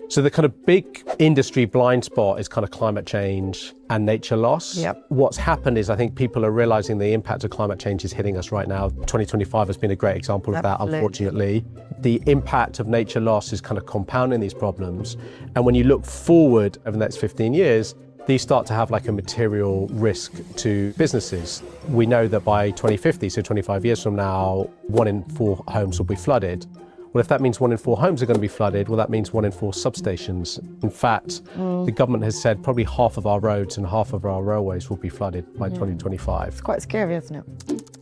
So the kind of big industry blind spot is kind of climate change and nature loss. Yep. What's happened is I think people are realizing the impact of climate change is hitting us right now. 2025 has been a great example of that, Absolutely. unfortunately. The impact of nature loss is kind of compounding these problems. And when you look forward over the next 15 years, these start to have like a material risk to businesses. We know that by 2050, so 25 years from now, 1 in 4 homes will be flooded. Well, if that means 1 in 4 homes are going to be flooded, well, that means 1 in 4 substations. In fact, the government has said probably half of our roads and half of our railways will be flooded by 2025. It's quite scary, isn't it?